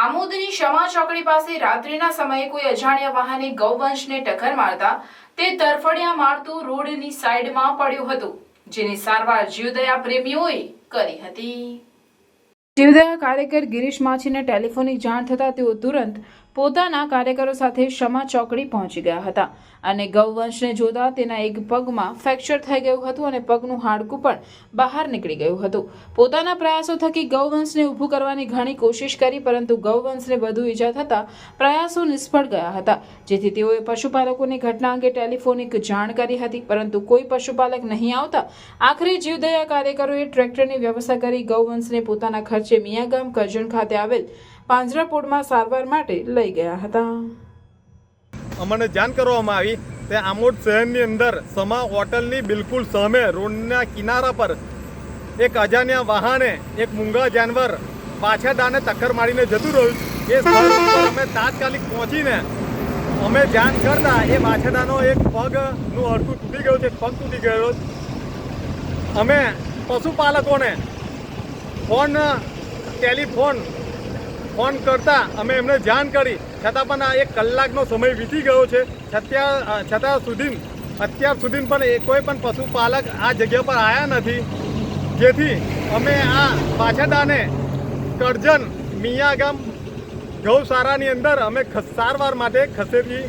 આમોદની શમા ચોકડી પાસે રાત્રિના સમયે કોઈ અજાણ્યા વાહને ગૌવંશને ટક્કર મારતા તે તરફડિયા મારતું રોડની સાઈડમાં પડ્યું હતું, જેની સારવાર જીવદયા પ્રેમીઓએ કરી હતી। જીવદયા કાર્યકર ગિરીશ માછીને ટેલિફોનિક જાણ થતાં તેઓ તુરંત પોતાના કાર્યકરો સાથે શમા ચોકડી પહોંચી ગયા હતા અને ગૌવંશને જોતા તેના એક પગમાં ફ્રેક્ચર થઈ ગયું હતું અને પગનું હાડકું પણ બહાર નીકળી ગયું હતું। પોતાના પ્રયાસો થકી ગૌવંશને ઊભું કરવાની ઘણી કોશિશ કરી, પરંતુ ગૌવંશને વધુ ઈજા થતાં પ્રયાસો નિષ્ફળ ગયા હતા, જેથી તેઓએ પશુપાલકોની ઘટના અંગે ટેલિફોનિક જાણ કરી હતી, પરંતુ કોઈ પશુપાલક નહીં આવતા આખરે જીવદયા કાર્યકરોએ ટ્રેક્ટરની વ્યવસ્થા કરી ગૌવંશને પોતાના ખર્ચે મિયાગામ કરજણ ખાતે આવેલ પાંજરાપોળમાં સારવાર માટે લઈ ગયા હતા। અમને જાણ કરવામાં આવી કે આમોદ શહેરની અંદર સમા હોટલની બિલકુલ સામે રોડના કિનારા પર એક અજાણ્યા વાહને એક મૂંગા જાનવર પાછા દાને ટક્કર મારીને જતું રહ્યું। એ સ્થળ ઉપર અમે તાત્કાલિક પહોંચીને અમે જાણ કરતા એ વાછરડાનો એક પગનું હાડકું તૂટી ગયું છે, પગ તૂટી ગયો। અમે પશુપાલકોને ફોન કરતા અમે એમને જાણ કરી, છતાં પણ આ 1 કલાકનો સમય વીતી ગયો છે, અત્યાર સુધી પણ કોઈ પણ પશુપાલક આ જગ્યા પર આવ્યા નથી, જેથી અમે આ વાછરડાને કરજણ મિયાગામ ગૌશાળાની અંદર અમે સારવાર માટે ખસેડી